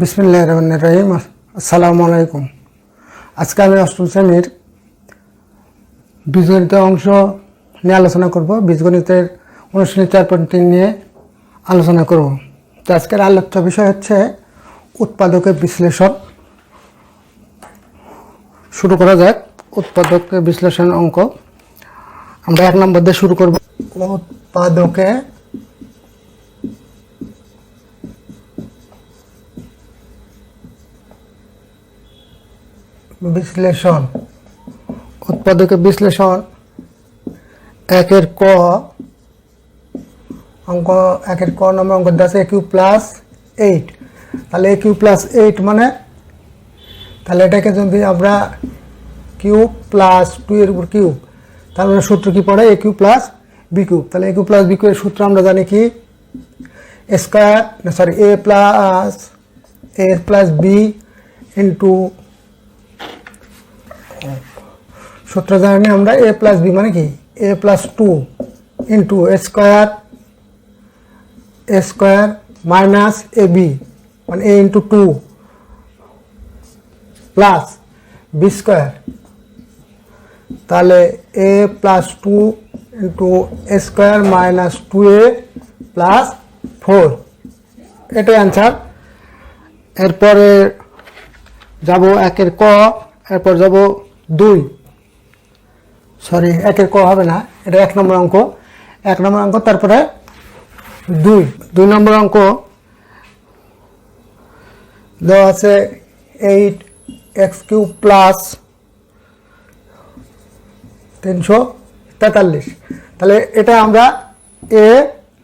বিসমিল্লাহির রহমানির রহিম। আসসালামু আলাইকুম। আজকে আমি অষ্টম শ্রেণীর বীজগণিতের অংশ নিয়ে আলোচনা করব। বীজগণিতের অনুশীলনী 4.3 নিয়ে আলোচনা করব। তো আজকের আলোচ্য বিষয় হচ্ছে উৎপাদকের বিশ্লেষণ। শুরু করা যাক। উৎপাদকের বিশ্লেষণ অঙ্ক আমরা 1 নম্বর দিয়ে শুরু করব। উৎপাদকে বিশ্লেষণ। উৎপাদকের বিশ্লেষণ একের ক অঙ্ক, একের ক নম্বর অঙ্ক দেওয়া আছে a কিউব প্লাস 8। তাহলে a কিউব প্লাস 8 মানে, তাহলে এটাকে যদি আমরা কিউব প্লাস 2 এর উপর কিউব, তাহলে সূত্র কি পড়ে a cube plus B cube. তাহলে a কিউব প্লাস বি কিউবের সূত্র আমরা জানি কি, square a plus B into, সূত্র জানি আমরা a প্লাস বি মানে কি a plus 2 into A square minus A B মানে a into 2 plus B square. তাহলে a plus 2 into A square minus 2a plus 4, এটাই অ্যান্সার। এরপরে যাব একের ক, এরপর যাব 2, সরি একের ক হবে না, এটা 1 নম্বর অঙ্ক। 1 নম্বর অঙ্ক, তারপরে 2 নম্বর অঙ্ক দেওয়া আছে 8x³ প্লাস 343। তাহলে এটা আমরা a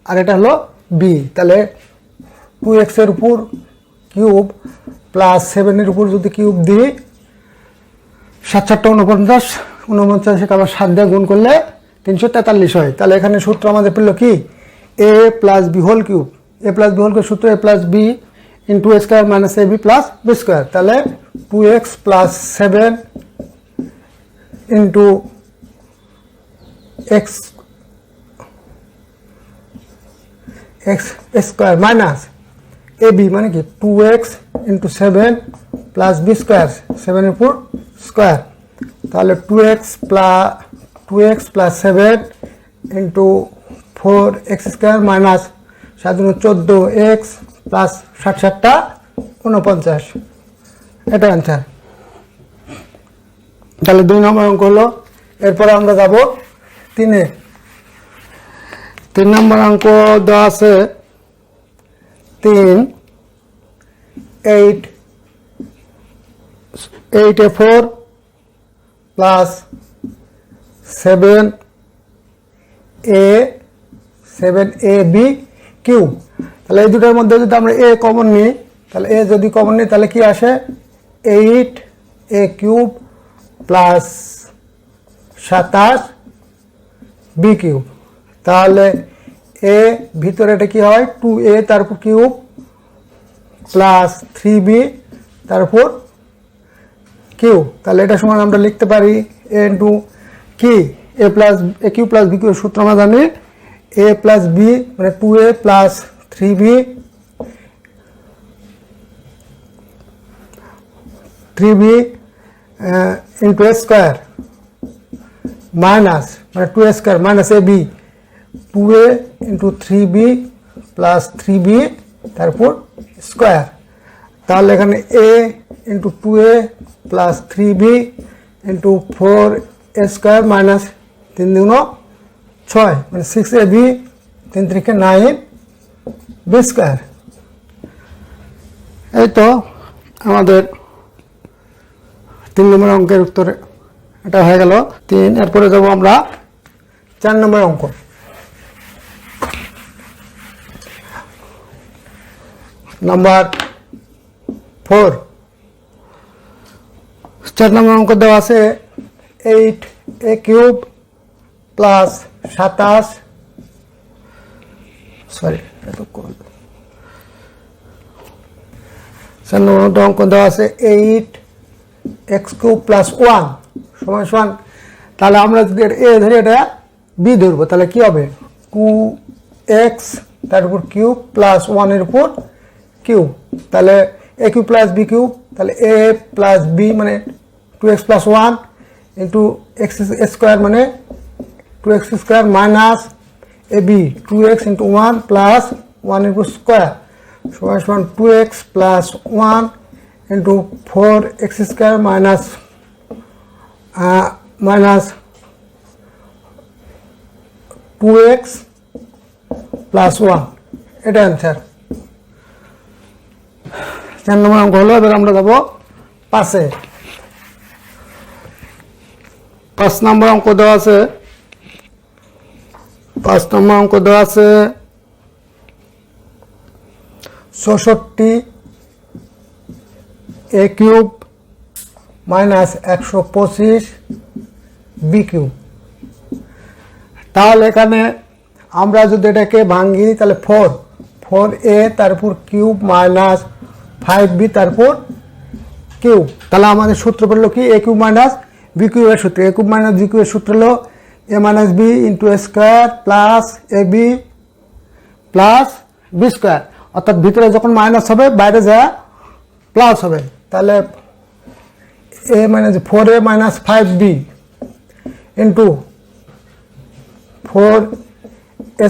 আর এটা হলো b। তাহলে 2x এর উপর কিউব প্লাস 7 এর উপর যদি কিউব দিই, 7 7 49, 49 আবার 7 দিয়ে গুণ করলে 343 হয়। তাহলে এখানে সূত্র আমাদের পেল কি, a plus B whole cube. a plus B whole cube সূত্র a plus B into A square minus A b plus B square. তাহলে 2x plus 7 into x square minus A B মানে কি 2x into 7 plus B square, 7 এর উপর square. তাহলে 2x plus 7 into 4x square minus 7 14x plus 7 7টা 49, এটা answer. তাহলে 2 নম্বর অঙ্ক হলো। এরপরে আমরা যাব 3 নম্বর অঙ্ক দেওয়া আছে 8a4 প্লাস 7ab কিউব। তাহলে এই দুটোর মধ্যে যদি আমরা a কমন নিই, তাহলে a যদি কমন নিই তাহলে কি আসে, 8a³ প্লাস 27b কিউব। তাহলে a ভিতরে এটা কি হয় 2a তারপর কিউব প্লাস 3b তারপর কিউব। তাহলে এটা সমান আমরা লিখতে পারি a ইন্টু কি a cube plus B cube সূত্র আমরা জানি a প্লাস বি মানে 2a প্লাস 3b ইন্টু এ স্কোয়ার মাইনাস মানে 2a স্কোয়ার মাইনাস এ b 2a into 3b plus 3b তারপর স্কোয়ার। তাহলে এখানে a into 2a plus 3b into 4a square minus 3 2 6 মানে 6ab 3 3 9 b square. এই তো আমাদের 3 নম্বর অঙ্কের উত্তরে এটা হয়ে গেল 3। এরপরে যাব আমরা 4 নম্বর অঙ্ক। নাম্বার 4, 4 নম্বর অঙ্ক দেওয়া আছে 8a³ প্লাস 27, সরি 4 নম্বর অঙ্ক দেওয়া আছে 8x³ প্লাস 1 সমান সমান। তাহলে আমরা যদি a ধরি, এটা b ধরবো, তাহলে কি হবে 2x তার উপর কিউব প্লাস 1 এর উপর কিউব। তাহলে a cube plus B cube, তাহলে এ প্লাস বি মানে 2x plus 1 into x square মানে 2x স্কোয়ার মাইনাস এ b 2x into 1 plus 1 into square সমান 2x plus 1 into 4x square minus minus 2x plus 1, এটা answer. 4 নম্বর অঙ্ক হলো। এবার আমরা যাবো 5-এ। 5 নম্বর অঙ্ক দেওয়া আছে, 5 নম্বর অঙ্ক দেওয়া আছে 64 এ কিউব মাইনাস 125 বি কিউব। তাহলে এখানে আমরা যদি এটাকে ভাঙি তাহলে 4a তারপর কিউব মাইনাস 5b তারপর কিউব, তাহলে আমাদের সূত্র পড়লো কি এ কিউব মাইনাস বি কিউবের সূত্র। এ কিউব মাইনাস বি কিউবের সূত্র হলো এ minus b into A square plus a b plus B square, অর্থাৎ ভিতরে যখন মাইনাস হবে বাইরে যা প্লাস হবে। তাহলে a minus 4a minus 5b into 4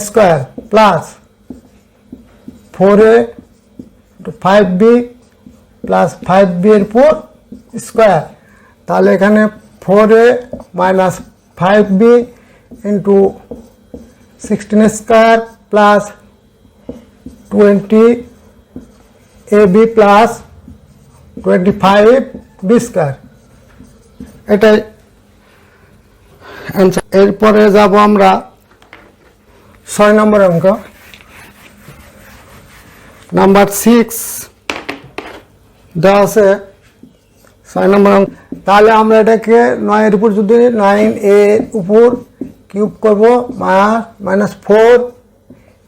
square plus 4a into 5b plus 5b এর উপর স্কোয়ার, তাহলে এখানে 4a minus 5b into 16 square plus 20ab plus 25b square, এটাই অ্যান্সার। এরপরে যাব আমরা 6 নম্বর অঙ্ক, নাম্বার 6 দেওয়া আছে 6 নম্বর অঙ্ক। তাহলে আমরা এটাকে 9 এর উপর যদি 9 এর উপর কিউব করবো minus 4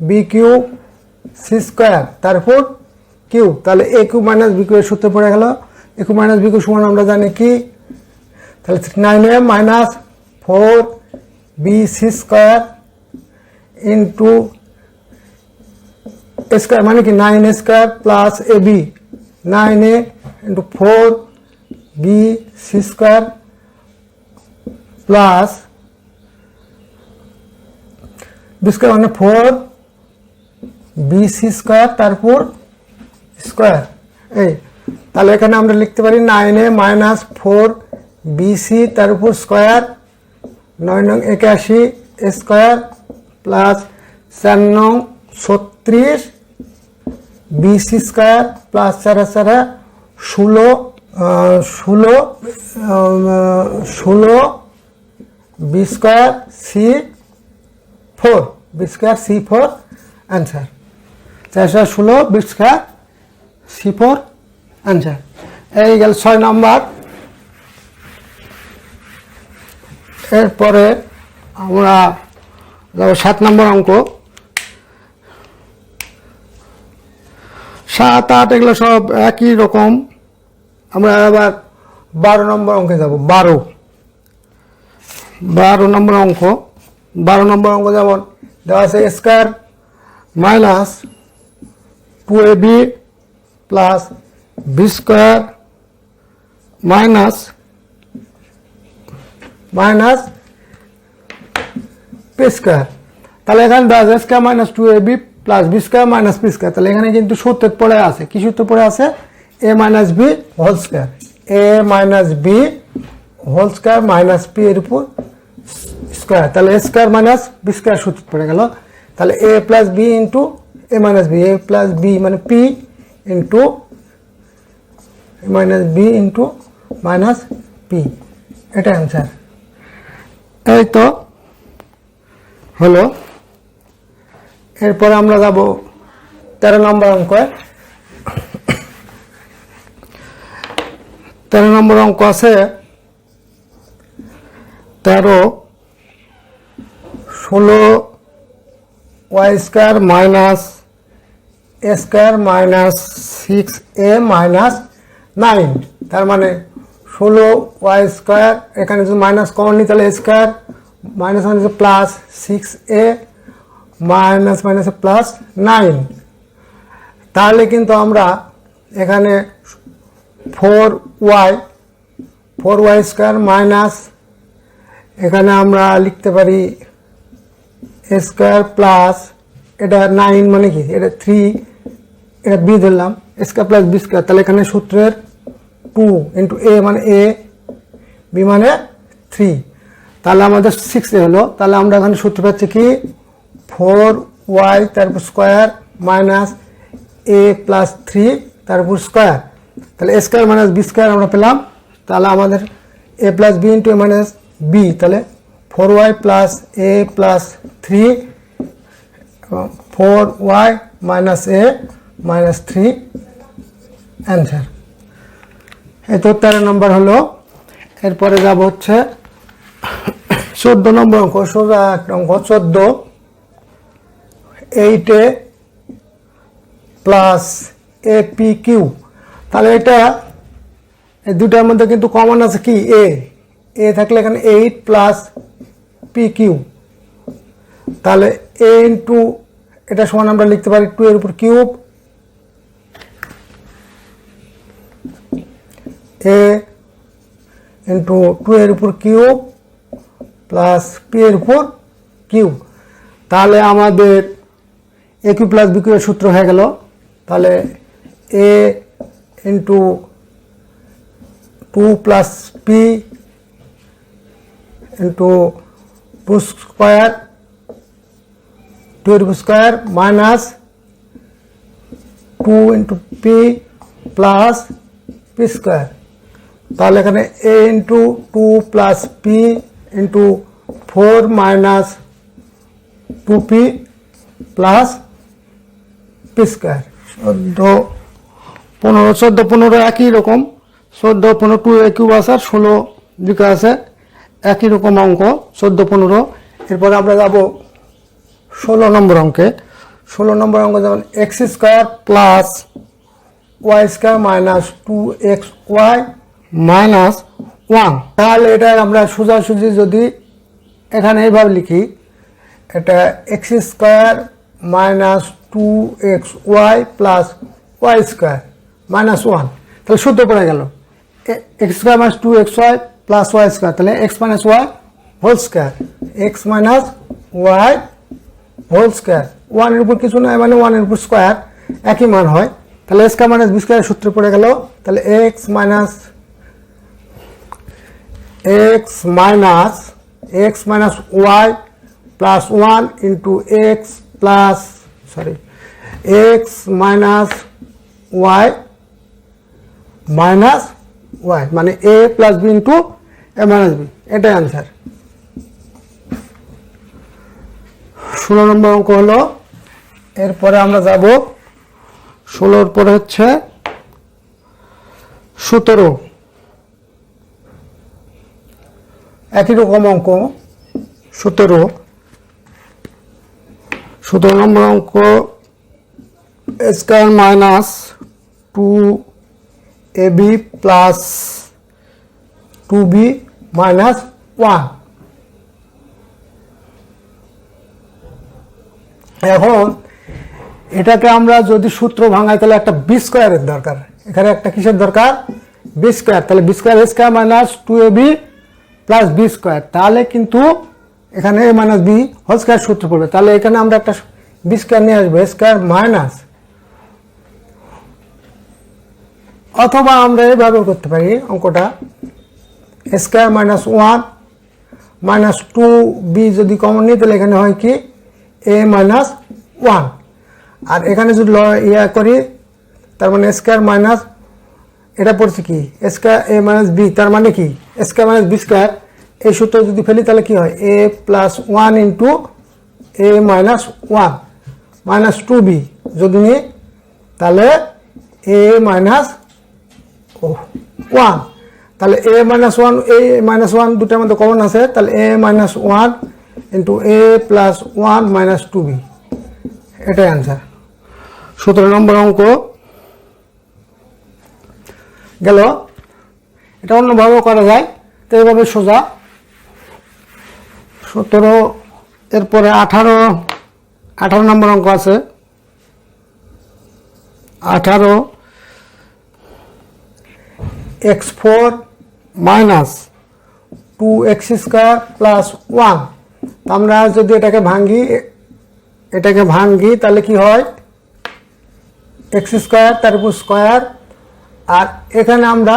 b cube c square তারপর কিউব, তাহলে এ কিউব মাইনাস বি কিউবের সূত্র পড়ে গেল। A cube minus b cube সমান আমরা জানি কি, তাহলে 9a minus 4 b C square into square মানে কি 9a square plus a b 9a into 4 b C square plus B square মানে 4 বি সি স্কোয়ার তারপর স্কোয়ার। এই তাহলে এখানে আমরা লিখতে পারি 9a মাইনাস 4 বি সি তার উপর স্কোয়ার 9 নং 81 স্কোয়ার প্লাস 4 নং 36 B C square plus 4 16 B square C 4 B square C 4 answer. 416 B square C 4 answer. এই গেল 6 নম্বর। এরপরে আমরা যাব 7 নম্বর অঙ্ক। 7, 8 এগুলো সব একই রকম। আমরা আবার 12 নম্বর অঙ্কে যাব। 12 নম্বর অঙ্ক। 12 নম্বর অঙ্ক যেমন দেওয়া আছে square minus 2ab plus B square minus P square, তাহলে এখানে দেওয়া আছে square minus 2ab plus B square minus P square, তাহলে এখানে কিন্তু সূত্র পড়ে আছে। কি সূত্র পড়ে আছে? A minus B whole square, a minus B whole square minus p এর উপর স্কোয়ার, তাহলে a square minus b square সূত্র পড়ে গেল। তাহলে a plus B into a minus b, a plus B মানে p into a minus b into minus p, এটা answer. এই তো হলো। এরপরে আমরা যাব 13 নম্বর অঙ্ক। 13 নম্বর অঙ্ক আছে 13 16 ওয়াই স্কোয়ার মাইনাস এ স্কোয়ার মাইনাস 6a মাইনাস 9, তার মানে 16 ওয়াই স্কোয়ার, এখানে যদি মাইনাস কমন নিই তাহলে square minus minus plus 6a minus minus plus 9, তাহলে কিন্তু আমরা এখানে 4y স্কয়ার মাইনাস এখানে আমরা লিখতে পারি a স্কয়ার প্লাস এটা 9 মানে কি এটা 3 এটা b ধরলাম a square plus b square, তাহলে এখানে সূত্রের 2 ইন্টু a মানে a, b মানে 3, তাহলে আমাদের 6 হলো। তাহলে আমরা এখানে সূত্র পাচ্ছি কি 4y তারপর স্কয়ার মাইনাস a প্লাস 3 তারপর স্কয়ার, তাহলে a square minus b square আমরা পেলাম। তাহলে আমাদের a plus b into a minus b, তাহলে 4y plus a plus 3 4y minus a minus 3 answer. এই তো 13 নম্বর হলো। এরপরে যাব হচ্ছে 14 নম্বর অঙ্ক, সোজা একটা অঙ্ক 14, 8a প্লাস ap কিউ। তাহলে এটা এই দুটার মধ্যে কিন্তু কমন আছে কি a থাকলে এখানে 8 প্লাস p কিউ, তাহলে a ইন্টু এটা সমান আমরা লিখতে পারি 2 এর উপর কিউব a ইন্টু 2 এর উপর কিউব প্লাস p এর উপর কিউব। তাহলে আমাদের a cube plus b cube এর সূত্র হয়ে গেল। তাহলে a into 2 plus p into 2 square 2 এর উপর square minus 2 into p plus p square. তাহলে এখানে a into 2 plus p into 4 minus 2p plus p square. 14 15 একই রকম, 14 15 2 a কিউব আছে, 16 দিকে আছে, একই রকম অঙ্ক 14 15। এরপরে আমরা যাব 16 নম্বর অঙ্কে। 16 নম্বর অঙ্ক যেমন x square plus y square minus 2xy minus 1। তাহলে এটা আমরা সোজাসুজি যদি এখানে এইভাবে লিখি, এটা x square minus 2xy plus y square minus 1, তাহলে সূত্র পড়ে গেল x square minus 2xy plus y square, তাহলে x minus y whole square, x minus y whole square, 1 এর উপর কিছু নয় মানে 1 এর উপর স্কোয়ার একই মান হয়, তাহলে a square minus b square সূত্র পড়ে গেল। তাহলে x minus y plus 1 into x minus y minus y মানে a plus b into a minus b, এটাই আনসার। 16 নম্বর অঙ্ক হলো। এরপরে আমরা যাব 16 পরে হচ্ছে 17, একই রকম অঙ্ক 17 নম্বর অঙ্ক a square minus 2ab plus 2b minus 1। এখন এটাকে আমরা যদি সূত্র ভাঙাই তাহলে একটা বি স্কয়ারের দরকার, এখানে একটা কিসের দরকার বি স্কয়ার, তাহলে B square a square minus 2ab plus B square, তাহলে কিন্তু এখানে a minus B whole square সূত্র পড়বে। তাহলে এখানে আমরা একটা বি স্কয়ার নিয়ে আসবো, a স্কয়ার মাইনাস, অথবা আমরা এইভাবে করতে পারি অঙ্কটা a square minus 1 minus 2b যদি কমন নিই তাহলে এখানে হয় কি a মাইনাস 1, আর এখানে যদি ইয়া করি তার মানে a স্কয়ার মাইনাস এটা পড়ছে কি a square a minus b, তার মানে কি a square minus b square, এই সূত্র যদি ফেলি তাহলে কি হয় a plus 1 into a minus 1 minus 2b যদি নিই তাহলে a মাইনাস 1, তাহলে a মাইনাস 1 a মাইনাস 1 দুটার মধ্যে কমন আছে, তাহলে a minus 1 into a plus 1 minus 2b, এটাই অ্যান্সার। 17 নম্বর অঙ্ক গেল। এটা অন্যভাবেও করা যায়, তো এইভাবে সোজা 17। এরপরে 18 নম্বর অঙ্ক আছে। 18 x4 minus 2x square plus 1। আমরা যদি এটাকে ভাঙি তাহলে কি হয়, x স্কোয়ার তার উপর স্কোয়ার, আর এখানে আমরা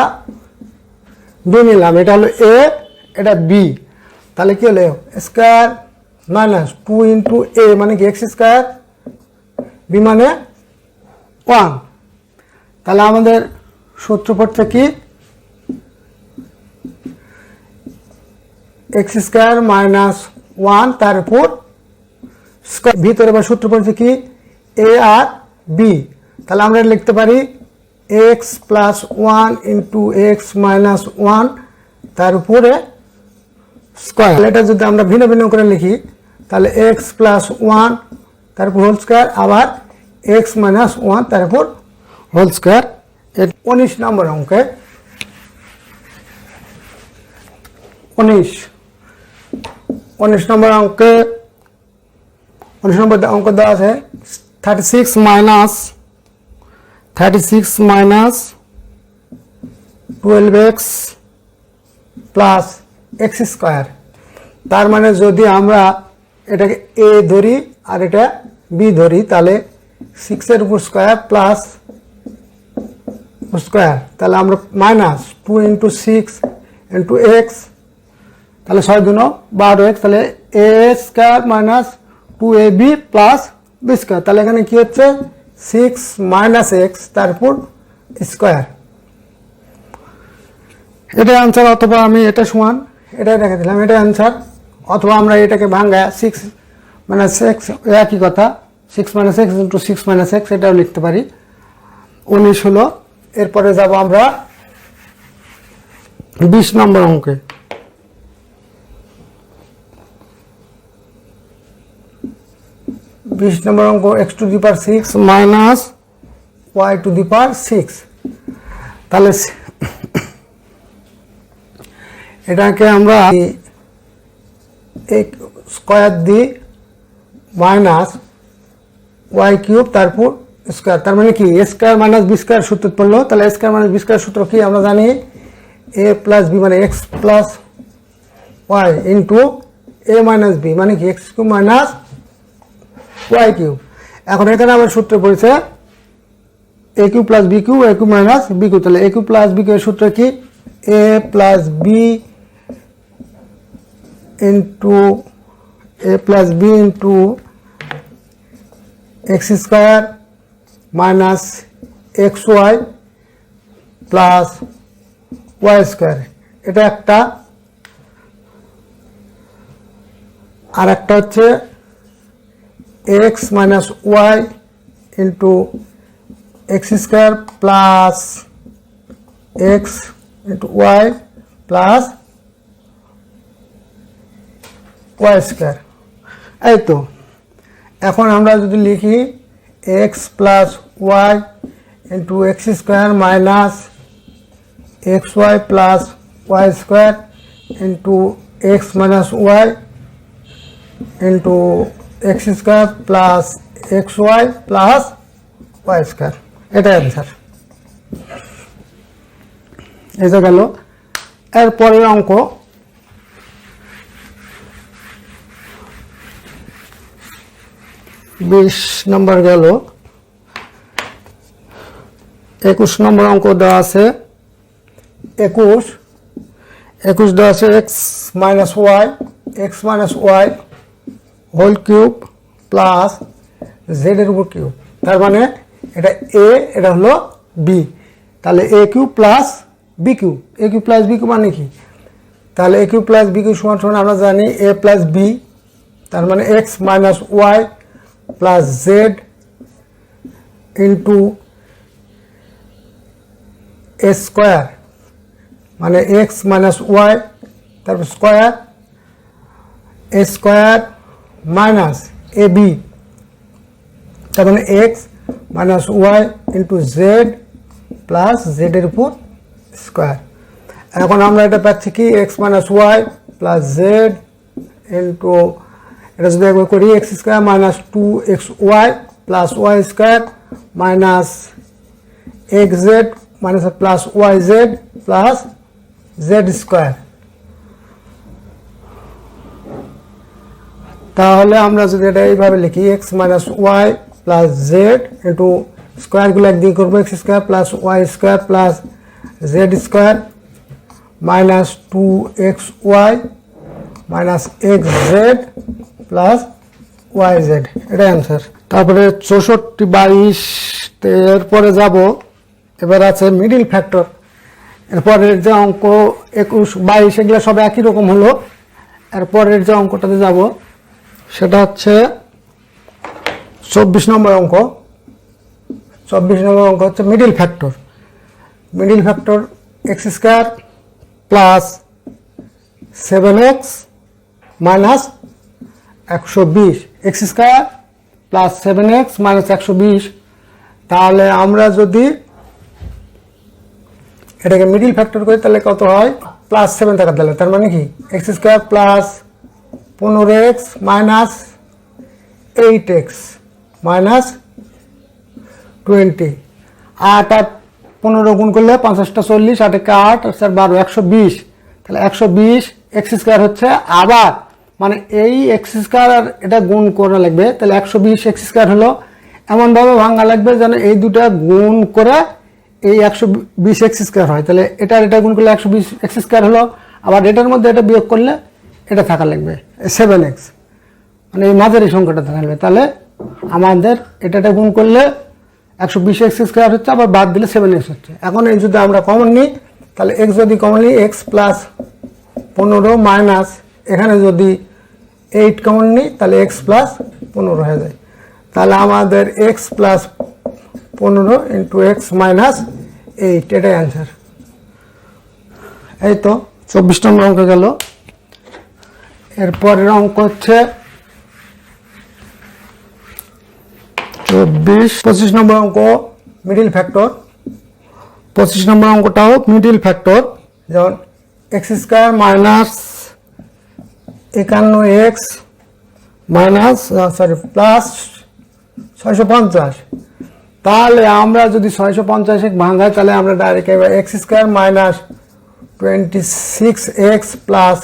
বি নিলাম, এটা হলো এ, এটা বি, তাহলে কি হলো স্কোয়ার মাইনাস 2 ইন্টু এ মানে কি এক্স স্কোয়ার, বি মানে 1। তাহলে আমাদের সূত্র পড়ছে কি এক্স স্কোয়ার মাইনাস 1 তার উপর স্কোয়ার, ভিতরে বা সূত্র পড়ছে কি এ আর বি। তাহলে আমরা লিখতে পারি x plus 1 into x minus 1 তার উপরে স্কোয়ার। এটা যদি আমরা ভিন্ন ভিন্ন করে লিখি তাহলে এক্স প্লাস 1 তার উপর হোল স্কোয়ার, আবার এক্স মাইনাস 1 তার উপর হোল স্কোয়ার। 19 নম্বর অঙ্কে 19 নম্বর অঙ্ক দেওয়া আছে 36 minus 12x plus x square. তার মানে যদি আমরা এটাকে এ ধরি আর এটা বি ধরি তাহলে 6 এর উপর স্কোয়ার প্লাস স্কোয়ার, তাহলে আমরা মাইনাস 2 ইন্টু 6 ইন্টু এক্স, তাহলে 6 2 12x, তাহলে a square minus 2ab plus B square. তাহলে এখানে কি হচ্ছে 6 মাইনাস এক্স তারপর স্কোয়ার, এটাই আনসার। অথবা আমি এটা সমান এটাই রেখে দিলাম, এটাই আনসার। অথবা আমরা এটাকে ভাঙা 6 মাইনাস এক্স, একই কথা, 6 minus x into 6 minus x, এটাও লিখতে পারি। 19 হলো। এরপরে যাব আমরা 20 নম্বর অঙ্কে। 20 নম্বর অঙ্ক x to the power 6 minus y to the power 6। তাহলে এটাকে আমরা স্কোয়ার দিই মাইনাস ওয়াই কিউব তারপর স্কোয়ার, তার মানে কি a square minus b square সূত্র পড়লো। তাহলে a square minus b square সূত্র কি আমরা জানি, এ প্লাস বি মানে x plus y into a minus b মানে কি x cube minus y cube. এখন এখানে আমার সূত্র পড়েছে a cube plus B cube, a cube minus b cube. তাহলে এ কিউব প্লাস বি কিউবের সূত্র কি a plus B into a plus B into x square minus x Y plus Y square, এটা একটা। আর একটা হচ্ছে x minus y into x square plus x into y plus Y square. এই তো এখন আমরা যদি লিখি x plus y into x square minus x Y plus Y square into x minus y into x square plus X Y plus Y square, এটাই answer. এটা গেল। এরপরের অঙ্ক 20 নম্বর গেল। 21 নম্বর অঙ্ক দেওয়া আছে 21 দেওয়া আছে X minus Y whole cube plus Z এর উপর কিউব। তার মানে এটা এ, এটা হলো বি, তাহলে a cube plus B cube. A cube plus B cube মানে কি, তাহলে a cube plus B cube সমান সমান আমরা জানি এ প্লাস বি, তার মানে x minus y plus z into এ স্কোয়ার মানে এক্স মাইনাস ওয়াই তারপর square a square minus A b, তার মানে x minus y into z plus Z এর উপর স্কোয়ার। এখন আমরা এটা পাচ্ছি কি x minus y plus z into, এটা যদি একবার করি x square minus 2x y plus Y square minus x z minus plus y z plus z square. তাহলে আমরা যদি এটা এইভাবে লিখি x minus y plus z into স্কোয়ারগুলো একদিকে করবো, x square plus Y square plus z square minus 2xy minus x z plus y z, এটাই অ্যান্সার। তারপরে 64/22, এরপরে যাব, এবার আছে মিডিল ফ্যাক্টর। এরপরের যে অঙ্ক 21, 22 এগুলো সব একই রকম হলো। এরপরের যে অঙ্কটাতে যাব সেটা হচ্ছে 24 নম্বর অঙ্ক। 24 নম্বর অঙ্ক হচ্ছে middle factor. Middle factor x square plus 7x minus 120, x square plus 7x minus 120। তাহলে আমরা যদি এটাকে মিডিল ফ্যাক্টর করি তাহলে কত হয়, প্লাস 7 টাকা দিলে, তার মানে কি x square plus 15x minus 8x minus 20। 8 আর 15 গুণ করলে 50টা 40, 8 একে 8 আর 4 12, 120। তাহলে 120 এক্স স্কোয়ার হচ্ছে, আবার মানে এই এক্স স্কোয়ার আর এটা গুণ করা লাগবে। তাহলে 120 এক্স স্কোয়ার হলো, এমনভাবে ভাঙা লাগবে যেন এই দুটা গুণ করে এই 120 এক্স স্কোয়ার হয়। তাহলে এটা গুণ করলে 120 এক্স স্কোয়ার হলো, আবার এটার মধ্যে এটা বিয়োগ করলে এটা থাকা লাগবে 7x, মানে এই মাঝের এই সংখ্যাটা থাকা লাগবে। তাহলে আমাদের এটা গুণ করলে 120 এক্স স্কোয়ার হচ্ছে, আবার বাদ দিলে 7x হচ্ছে। এখন এই যদি আমরা কমন নিই তাহলে এক্স যদি কমন নিই, এক্স প্লাস 15 মাইনাস এখানে যদি 8 কমন নিই তাহলে এক্স প্লাস 15 হয়ে যায়। তাহলে আমাদের x plus 15 into x minus 8, এটাই অ্যান্সার। এই তো 24 নম্বর অঙ্ক গেল। এরপরের অঙ্ক হচ্ছে 25 নম্বর অঙ্ক মিডিল ফ্যাক্টর। 25 নম্বর অঙ্কটাও মিডিল ফ্যাক্টর, যেমন x square minus 51x minus plus 650। তাহলে আমরা যদি 650 ভাঙাই তাহলে আমরা ডাইরেক্ট এবার x square minus 26x plus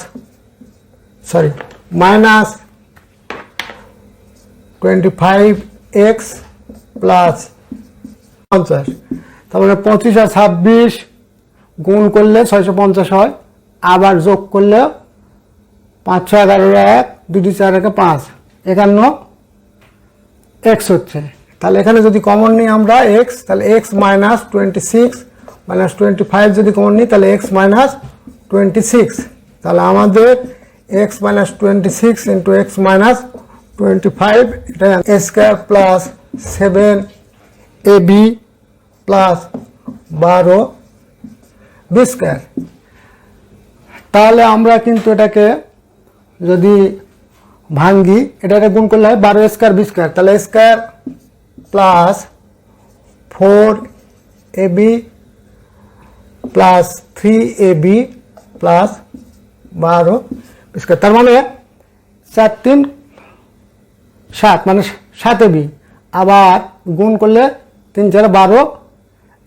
minus 25x plus 50। তারপরে 25 আর 26 গুণ করলে 650 হয়, আবার যোগ করলে 5 6 11 1 2 4 1 5 51x হচ্ছে। তাহলে এখানে যদি কমন নিই আমরা x, তাহলে x মাইনাস 26 মাইনাস 25 যদি কমন নিই তাহলে x মাইনাস 26। তাহলে আমাদের x minus 26 into x minus 25, এটা a square plus 7ab plus 12b square. তাহলে আমরা কিন্তু এটাকে যদি ভাঙ্গি, এটাকে গুণ করলে হয় 12 স্কোয়ার বি স্কোয়ার। তাহলে square plus 4ab plus 3ab plus 12 square, তার মানে 4 3 7, মানে 7ab, আবার গুণ করলে 3 4 12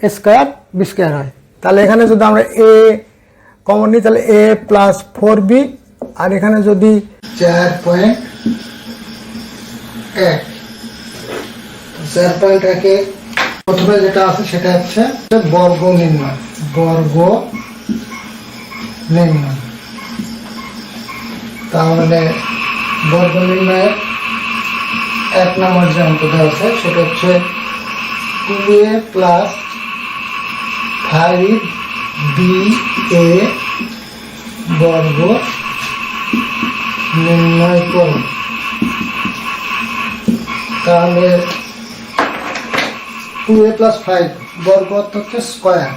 স্কোয়ার বি স্কোয়ার হয়। তাহলে এখানে যদি আমরা a কমন নিই তাহলে a প্লাস 4b, আর এখানে যদি 4.1 প্রথমে যেটা আছে সেটা হচ্ছে বর্গ নির্ণয়। তাহলে বর্গ নির্ণয়ের 1 নম্বর যে অঙ্কটা আছে সেটা হচ্ছে 2a প্লাস 5ba বর্গ নির্ণয় করুন। তাহলে 2a প্লাস 5 বর্গ অর্থ হচ্ছে স্কোয়ার,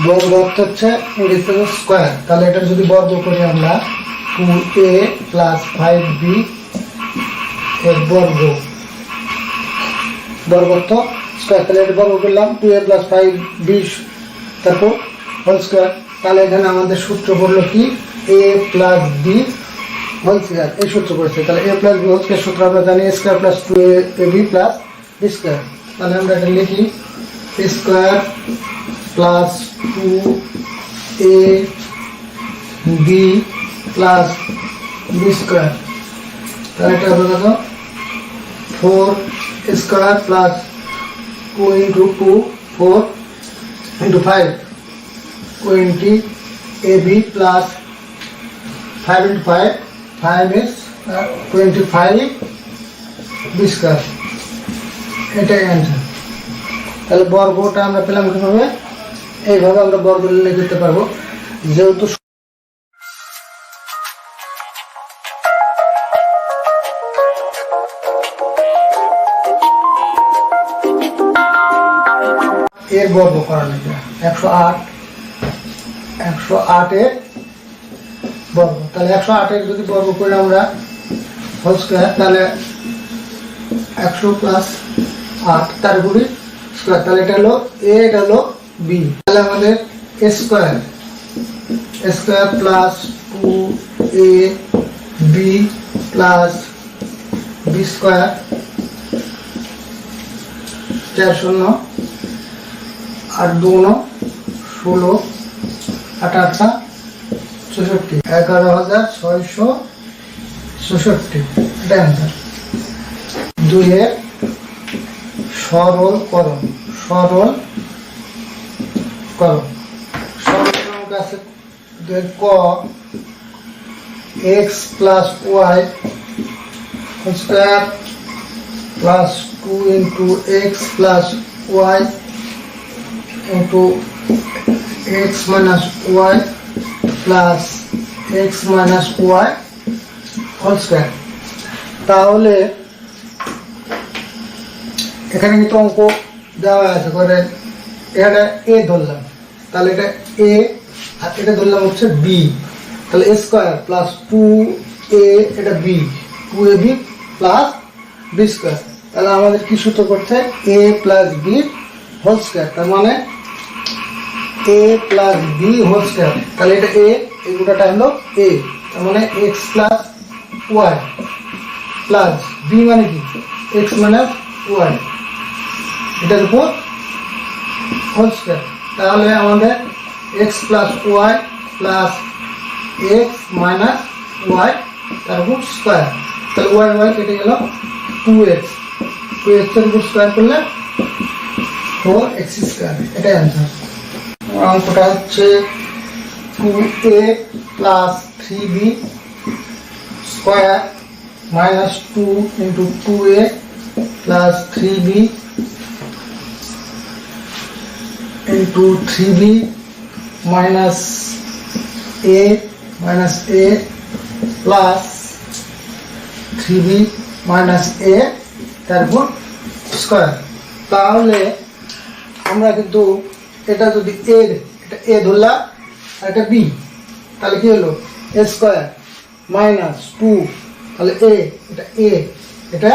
বর্গ অর্থ হচ্ছে স্কোয়ার। তাহলে এটা যদি বর্গ করি আমরা 2a প্লাস 5b এর বর্গ অর্থ স্কোয়ার। তাহলে এটা বর্গ করলাম 2a প্লাস 5b তারপর হোল স্কোয়ার। তাহলে এখানে আমাদের সূত্র পড়লো কি a plus b whole square, এই সূত্র পড়েছে। তাহলে a plus b whole square সূত্র আমরা জানি a square plus 2ab plus b square. তাহলে আমরা এটা লিখি a square plus 2a b plus b square, তাহলে এটা হবে কত 4 square plus 2 into 2 4 into 5 20 ab plus 5 into 5, 5 is 25 b square, এটাই অ্যান্সার। তাহলে বর্গটা আমরা পেলাম কিভাবে? এইভাবে আমরা বর্গ নির্ণয় করতে পারবো, যেহেতু এর বর্গ করা লাগবে 108 এর বর্গ, তাহলে 108 এর যদি বর্গ করে আমরা হোল স্কয়ার, তাহলে 100 প্লাস 8 তার উপরে স্কয়ার, তাহলে এটা হলো a, এটা হলো b, তাহলে আমাদের a square plus 2ab plus b square 4 শূন্য 8 2 16 8 8 64, 11,666, এটা অ্যান্সার। 2 এর সরলকরণ কাছে ক x plus y square plus 2 into x plus y into x minus y plus x minus y whole square. তাহলে এখানে কিন্তু অঙ্ক দেওয়া আছে করে, এখানে a ধরলাম, তাহলে এটা a আর এটা ধরলাম হচ্ছে b, তাহলে a স্কয়ার প্লাস 2a এটা b 2ab plus b square, তাহলে আমাদের কি সূত্র করছে a plus b whole square, তার মানে a plus b whole square, তাহলে এটা a, এই গোটাটা হলো a, তার মানে x plus y plus b মানে কি x মাইনাস y, এটার উপর হোল স্কয়ার, তাহলে আমাদের x plus y plus x minus y তার উপর স্কয়ার, তাহলে y কেটে গেল 2x এর উপর স্কয়ার করলে 4x স্কয়ার, এটাই অ্যান্সার। অঙ্কটা হচ্ছে 2a plus 3b square minus 2 into 2a plus 3b into 3b minus a plus 3b minus a তারপর স্কয়ার। তাহলে আমরা কিন্তু এটা যদি এটা a ধরলাম আর এটা b, তাহলে কি হলো a স্কয়ার মাইনাস 2, তাহলে a এটা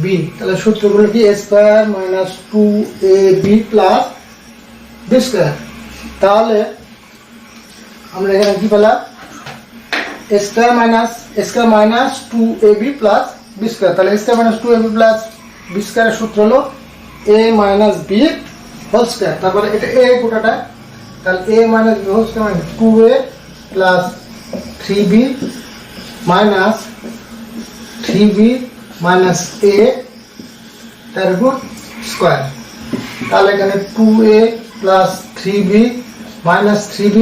b, তাহলে সূত্রগুলো কি a square minus 2ab plus b square. তাহলে আমরা এখানে কি পেলাম a square minus 2ab plus b square, তাহলে a square minus 2ab plus b স্কয়ারের সূত্র হলো a minus b whole square, তারপরে এটা a গোটাটা, তাহলে a minus b whole square মানে 2a plus 3b minus 3b minus a তার উপর স্কয়ার, তাহলে এখানে 2a plus 3b minus 3b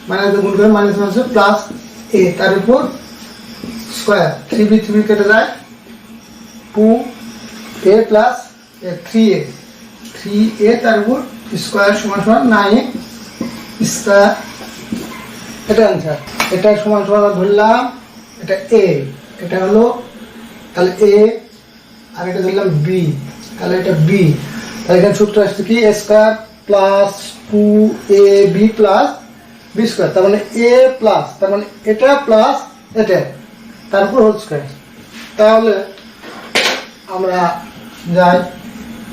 minus গুণ করে মাইনাস আছে প্লাস a তার উপর স্কয়ার, 3b কেটে যায় 2a প্লাস 3a তার উপর স্কয়ার সমান 9 স্কয়ার, এটা অ্যান্সার। এটা সমান ধরলাম এটা a, এটা হলো তাহলে a আর এটা ধরলাম b, তাহলে এটা b, তাহলে এখানে সূত্র আসছে কি a square plus 2ab plus b square, তার মানে a প্লাস, তার মানে এটা প্লাস এটা তারপর হোল স্কয়ার। তাহলে আমরা যাই,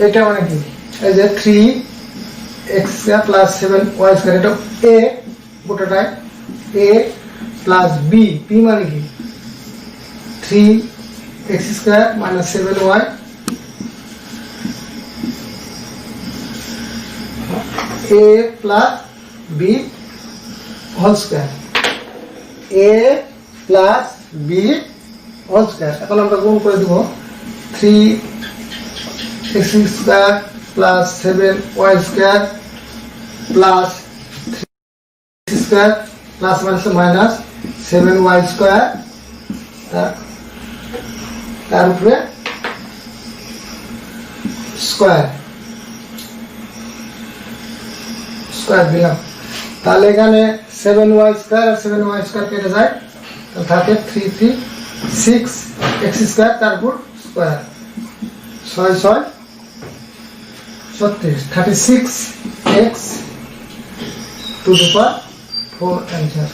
এটা মানে কি এই যে 3x প্লাস 7y স্কয়ার, এটা a গোটাটায় a প্লাস b মানে কি 3x স্কয়ার মাইনাস 7y, এ প্লাস বি হোল স্কোয়ার, এ প্লাস বি হোল স্কোয়ার। এখন আমরা গুণ করে দেব 3x square plus 7y square plus 3x square plus minus 7y square, তার উপরে square square দিলাম। তাহলে এখানে 7y স্কোয়ার আর 7y স্কোয়ার কেটে যায়, তাহলে থাকে 6x স্কোয়ার, তারপর square 6 6 36, 36x two the power 4 answer.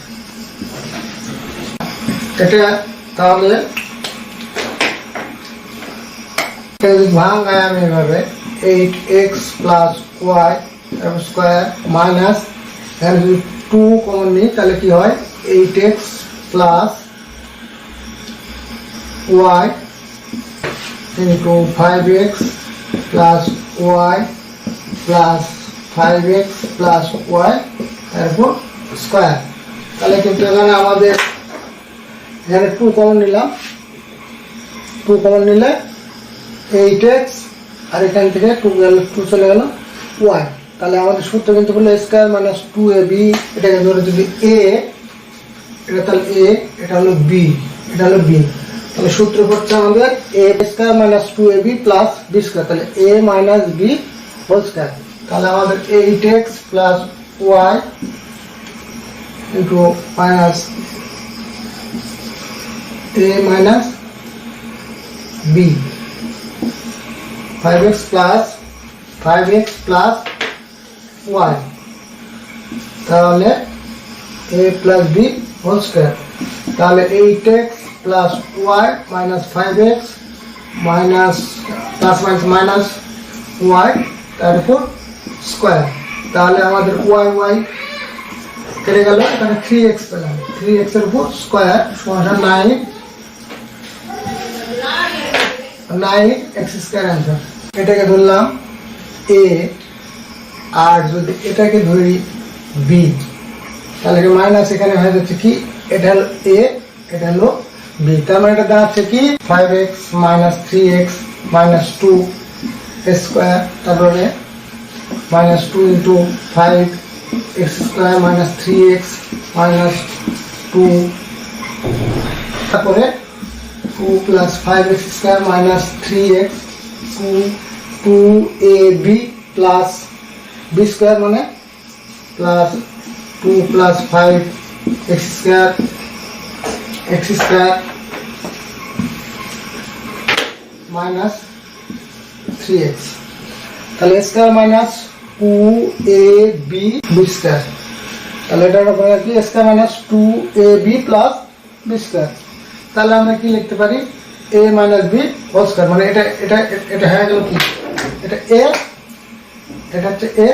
এটা তাহলে ভাঙায় আমি এভাবে 8x plus y square minus, এখানে যদি 2 কমন নিই তাহলে কি হয় 8x plus y into 5x plus y plus 5x plus y তারপর স্কোয়ার। তাহলে কিন্তু এখানে আমাদের এখানে 2 কমন নিলাম, 2 কমন নিলে 8x আর এখান থেকে 2 চলে গেল y। তাহলে আমাদের সূত্র কিন্তু হলো স্কোয়ার মাইনাস 2ab, এটাকে ধরে যদি a, এটা তাহলে a, এটা হলো b, এটা হলো b। তাহলে সূত্র হচ্ছে আমাদের a square minus 2ab plus b square, তাহলে a minus b whole square. তাহলে আমাদের 8x plus y into minus a minus b, 5x plus 5x plus y, তাহলে a plus b whole square. তাহলে 8x plus y minus 5x minus plus minus y তারপর square. তাহলে আমাদের y কেটে গেল, এখানে 3x পেলাম, 3x এর উপর স্কোয়ার সমান 9x স্কোয়ার অ্যান্সার। এটাকে ধরলাম a, আর যদি এটাকে ধরি b, তাহলে মাইনাস এখানে হয়ে যাচ্ছে কি, এটা হলো a, এটা হলো b। তার মানে এটা দাঁড়াচ্ছে কি 5x minus 3x minus 2 square, তারপরে minus 2 into 5x square minus 3x minus 2, তারপরে 2 plus 5x square minus 3x 2ab plus b square মানে plus 2 plus 5x square x square minus 3x, তাহলে square minus 2ab b square. তাহলে এটার উপরে কি square minus 2ab plus b square. তাহলে আমরা কি লিখতে পারি a minus b whole square, মানে এটা এটা এটা হয়ে গেল কি, এটা a, এটা হচ্ছে a,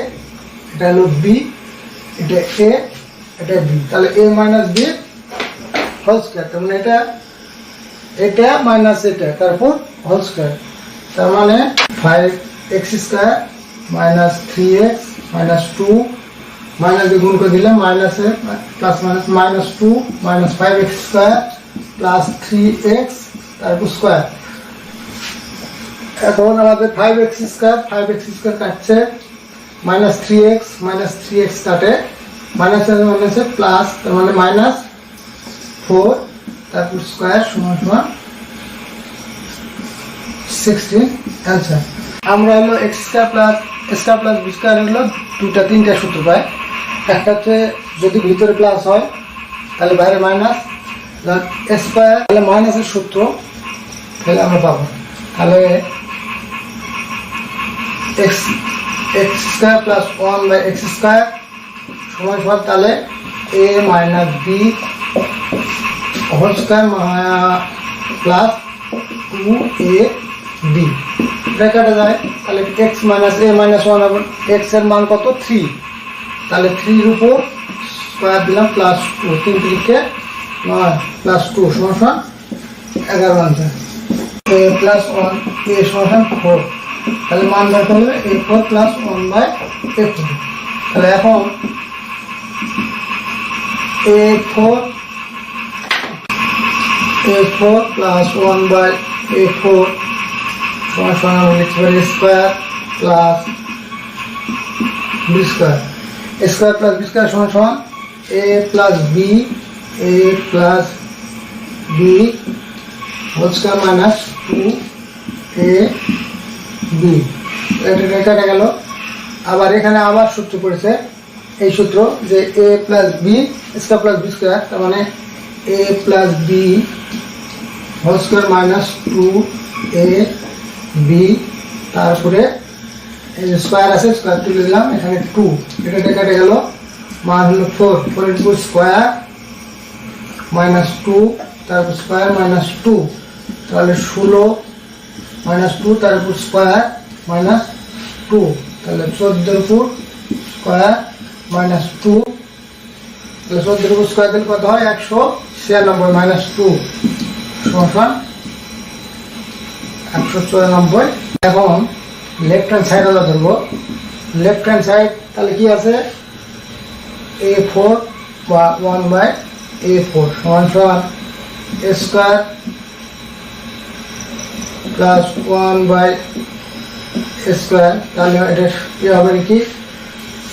এটা হলো b, এটা a, এটা b, তাহলে a minus b whole square. তার মানে এটা মাইনাস এটা তারপর হোল স্কোয়ার, তার মানে 5x square minus 3x minus 2 minus দিয়ে গুণ করে দিলে মাইনাসে plus minus minus 2 minus 5x square plus 3x তারপর স্কোয়ার। এখন আমাদের 5x স্কোয়ার কাটছে, মাইনাস 3x কাটে, মাইনাসে প্লাস, তার মানে মাইনাস 4 তারপর স্কোয়ার সমান 16 অ্যান্সার। আমরা হলো x square plus b square হলো তিনটা সূত্র পাই। একটা হচ্ছে যদি ভিতরে প্লাস হয় তাহলে বাইরে মাইনাস, স্কোয়ার তাহলে মাইনাসের সূত্র তাহলে আমরা পাবো, তাহলে x square plus 1 by x square সমান তাহলে a minus b whole square plus 2ab, এটা কাটা যায়, তাহলে x মাইনাস a মাইনাস 1 হবে, x এর মান কত 3, তাহলে 3 এর উপর স্কোয়ার দিলাম প্লাস 2, 3 থেকে 9 প্লাস 2 সমান 11 আনসার। a প্লাস 1 a সমান 4, তাহলে মান বের করলে a4 প্লাস 1 বাই a4, তাহলে এখন a4 প্লাস 1/a4 সমান সমান আমরা লিখতে পারি square plus B square. Square plus B square সমান সমান a plus B whole square minus 2ab। এটা কেটে গেল। আবার এখানে আবার সূত্র পড়েছে, এই সূত্র যে a plus B square plus B square, তার মানে a plus B whole square minus 2ab, তারপরে এই যে স্কোয়ার আছে স্কোয়ার তুলে দিলাম, এখানে 2, এটা কেটে গেল, মান হলো 4 এর উপর স্কোয়ার মাইনাস 2, তারপর স্কোয়ার মাইনাস 2, তাহলে 16 মাইনাস 2, তার উপর স্কোয়ার মাইনাস 2, তাহলে 14 এর উপর স্কোয়ার মাইনাস 2, তাহলে 14 এর উপর স্কোয়ার দিলে কত হয় 196 মাইনাস 2 সমান 194। এখন লেফট হ্যান্ড সাইড আমরা ধরবো। লেফট হ্যান্ড সাইড তাহলে কি আছে a4 বা 1/a4 সমান সমান a square plus 1/a square, তাহলে এটা কি হবে কি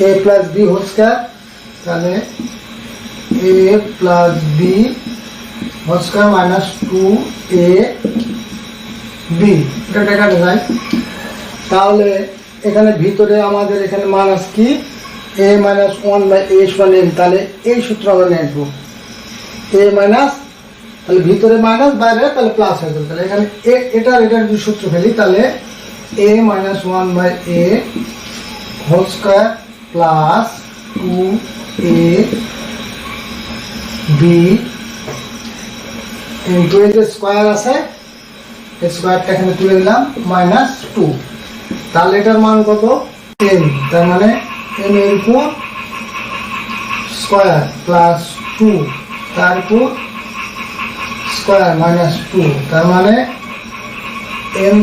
a plus B whole square, তাহলে a plus B whole square minus 2ab, এটা দেখানো যায়। তাহলে এখানে ভিতরে আমাদের এখানে মাইনাস কি a মাইনাস 1/a সমান m, তাহলে এই সূত্র আমরা নিয়ে আসবো a মাইনাস, তাহলে ভিতরে মাইনাস বাইরে তাহলে প্লাস হয়ে যাবে। তাহলে এখানে এটার যদি সূত্র ফেলি তাহলে a minus 1/a whole square plus 2ab into এই যে স্কোয়ার আছে এই স্কোয়ারটা এখানে তুলে দিলাম মাইনাস 2, তাহলে এটার মান কত m, তার মানে m এর উপর স্কোয়ার প্লাস 2, তার উপর স্কোয়ার মাইনাস 2, তার মানে m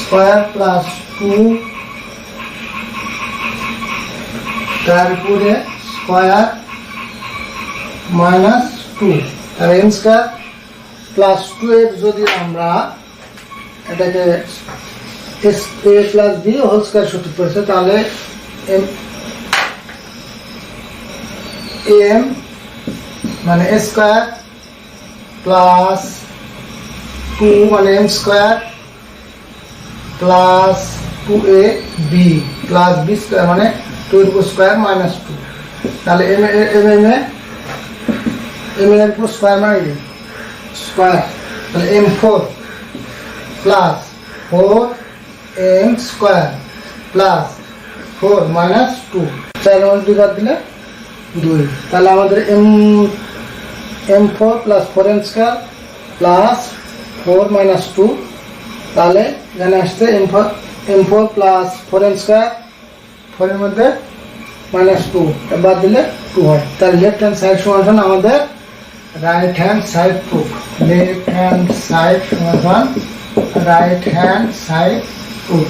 স্কোয়ার প্লাস 2 তার উপরে স্কোয়ার মাইনাস 2, আর m স্কোয়ার প্লাস 2 যদি আমরা এটাকে a plus B whole square সূত্র পড়েছে, তাহলে m মানে a স্কোয়ার প্লাস 2 মানে m square plus 2ab plus b square মানে 2 এর উপর স্কোয়ার মাইনাস 2, তাহলে m এর উপর স্কোয়ার মানে স্কোয়ার, তাহলে m4 plus 4m square plus 4 minus 2, 4 এর মধ্যে 2 বাদ দিলে 2, তাহলে আমাদের m4 plus 4m square plus 4 minus 2, তাহলে এখানে আসছে m4 প্লাস 4m স্কোয়ার, 4 এর মধ্যে মাইনাস 2 বাদ দিলে 2 হয়। তাহলে লেফট হ্যান্ড সাইড সমান আমাদের right hand side proof, left hand side সমান রাইট হ্যান্ড সাইড প্রুফ।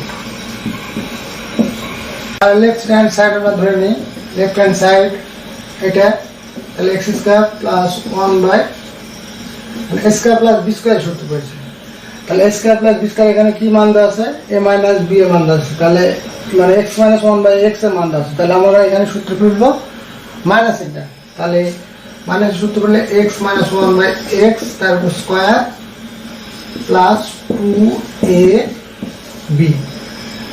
আর লেফট হ্যান্ড সাইড আমরা ধরে নিই, লেফট হ্যান্ড সাইড এটা, তাহলে x square plus 1 square plus B square সূত্র পড়েছে, তাহলে a square plus B square এখানে কি মান দেওয়া আছে a মাইনাস বি এর মান দেওয়া আছে, তাহলে মানে x মাইনাস 1/x এর মান দেওয়া আছে, তাহলে আমরা এখানে সূত্র ফেলব মাইনাস এটা, তাহলে মাইনাস সূত্র করলে x মাইনাস 1/x তার উপর স্কোয়ার প্লাস 2ab,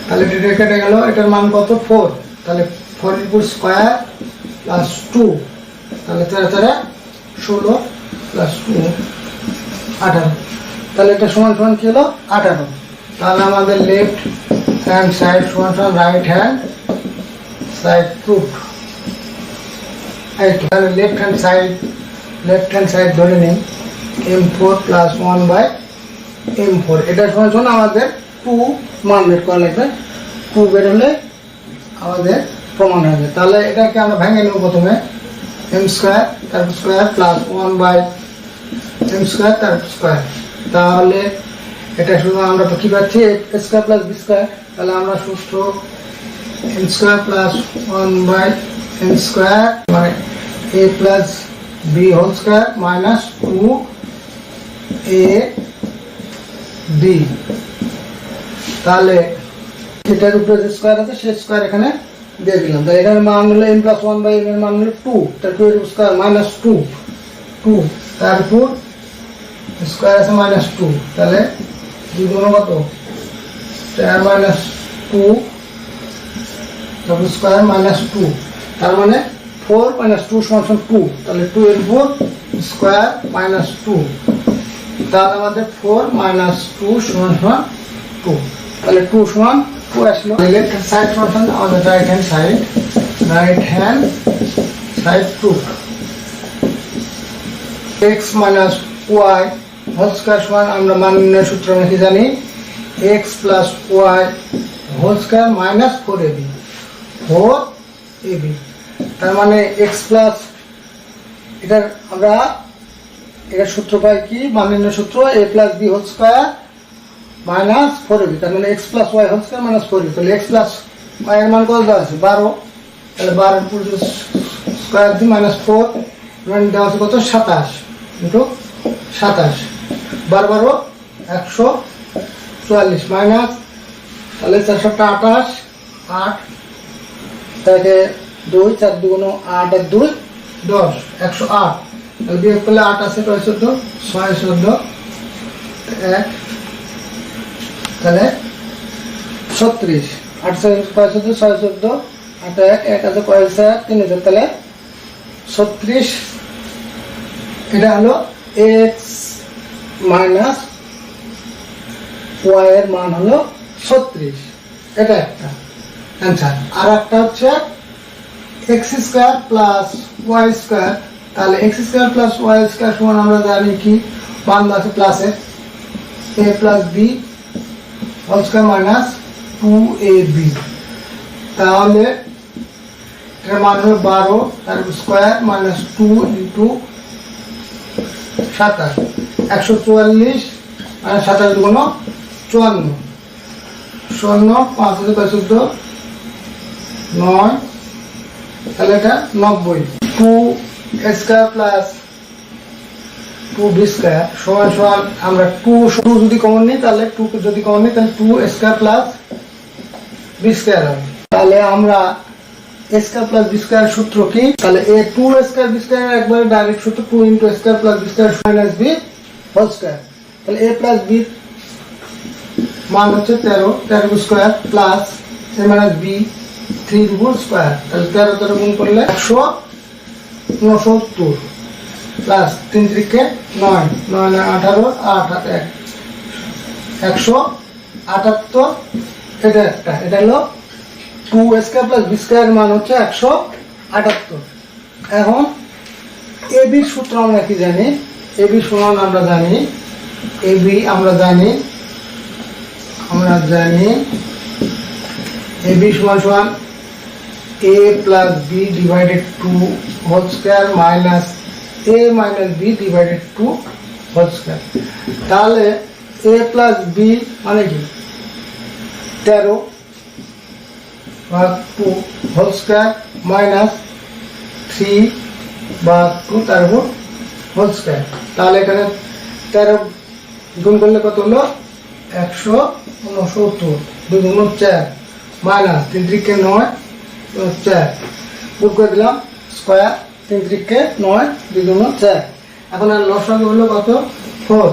তাহলে এটা কেটে গেল, এটার মান কত 4, তাহলে 4 এর উপর স্কোয়ার প্লাস 2, তাহলে 4 16 প্লাস 2 18, তাহলে এটা সমান কি হলো 18, তাহলে আমাদের লেফট হ্যান্ড সাইড সমান রাইট হ্যান্ড সাইড প্রুফ। তাহলে লেফট হ্যান্ড সাইড ধরে নিই m4 প্লাস 1/m4, এটা সমান আমাদের 2 মান বের করা লাগবে, 2 বের হলে আমাদের প্রমাণ হবে। তাহলে এটাকে আমরা ভেঙে নেব, প্রথমে m স্কোয়ার তারপর স্কোয়ার প্লাস 1/m স্কোয়ার তারপর স্কোয়ার, তাহলে এটা শুধু আমরা কি পাচ্ছি a square plus B square, তাহলে আমরা সূত্র n square plus 1 by n square মানে a plus b whole square minus 2 a b। তাহলে এটার উপরে যে স্কয়ার আছে সেই স্কয়ার এখানে দিয়ে দিলাম। তাহলে এখানে মান হলো n প্লাস 1 বাই n এর মান হলো 2, তার 2 এর স্কয়ার মাইনাস 2 তারপর স্কয়ার আছে মাইনাস 2, তাহলে 2 গুণ কত 4 মাইনাস 2 তারপর স্কয়ার মাইনাস 2, তার মানে 4 মাইনাস 2 সমান 2, তাহলে 2 এর উপর স্কয়ার মাইনাস 2, তাহলে আমাদের 4 মাইনাস 2 সমান 2, তাহলে 2 সমান 2 আসলো। লেফট হ্যান্ড সাইড সমান আমাদের right hand side 2, x minus y whole square সমান আমরা মান নির্ণয়ের সূত্র আমরা কি জানি, x plus y whole square minus 4ab, তার মানে x প্লাস এটার আমরা এটার সূত্র পাই কি, মান নির্ণয়ের সূত্র a plus b whole square minus 4ab, তার মানে x plus y whole square minus 4ab। তাহলে x প্লাস y এর মান কত দেওয়া আছে 12, তাহলে 12 এর উপর স্কয়ার দিয়ে মাইনাস 4 মান দেওয়া আছে কত 27 ইনটু 27, 12 12 144 মাইনাস, তাহলে 428 8 তাকে 2 4 2 8 আর 2 10 108, তাহলে বিয়োগ করলে 8 আছে 6 14 6 14 1, তাহলে 36 8 6 14 6 14 8 1 1 আছে 3 আছে, তাহলে 36, এটা হলো x মাইনাস y এর মান হলো 36, এটা একটা অ্যান্সার। আর একটা হচ্ছে x square plus y square, তাহলে x square plus y square সমান আমরা জানি কি মান আছে প্লাসে a plus b whole square minus 2ab, তাহলে এর মান হলো 12 তার স্কয়ার মাইনাস 2 ইনটু 27 144 আর 27 গুণ 54 5 14 9, তাহলে এটা 90, 2a square plus 2b square সমান সমান আমরা 2 যদি কমন নিই তাহলে 2 যদি কমন নিই তাহলে 2a square plus b square হবে। তাহলে আমরা a square plus b square সূত্র কি, তাহলে a 2a square b square একবারে ডাইরেক্ট সূত্র 2 into a square plus b square minus b whole square, তাহলে a প্লাস b মান হচ্ছে 13 square plus a minus b 3 উপর স্কয়ার, তাহলে 13 13 গুণ করলে 169 প্লাস 3 3 9 9 18 8 1 178, এটা একটা, এটা হলো 2a square plus b square মান হচ্ছে 178। এখন ab এর সূত্র আমরা কি জানি, ab সমান আমরা জানি ab আমরা জানি ab সমান সমান a plus b divided 2 whole square minus a minus b divided 2 whole square, তাহলে a প্লাস b মানে কি 13 ভাগ 2 হোল স্কয়ার মাইনাস 3 ভাগ 2 তার উপর হোল স্কয়ার, তাহলে এখানে 13 গুণ করলে কত হলো 169 2 গুণ 4 মাইনাস 3 3 9 4 গুণ করে দিলাম স্কয়ার 3 3 9 2 গুণ 4, এখন আর লসাগু হলো কত 4,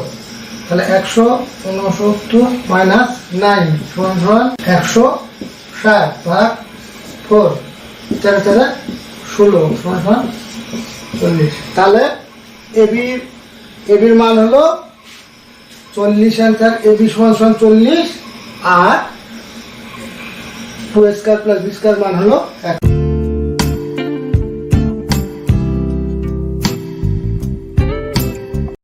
তাহলে 169 মাইনাস 9 সমান 160 ভাগ 4 4 4 16 সমান 40, তাহলে এবির মান হলো 40, অ্যান্সার এবি সমান 40 আর 2a square plus b square মান হলো 1।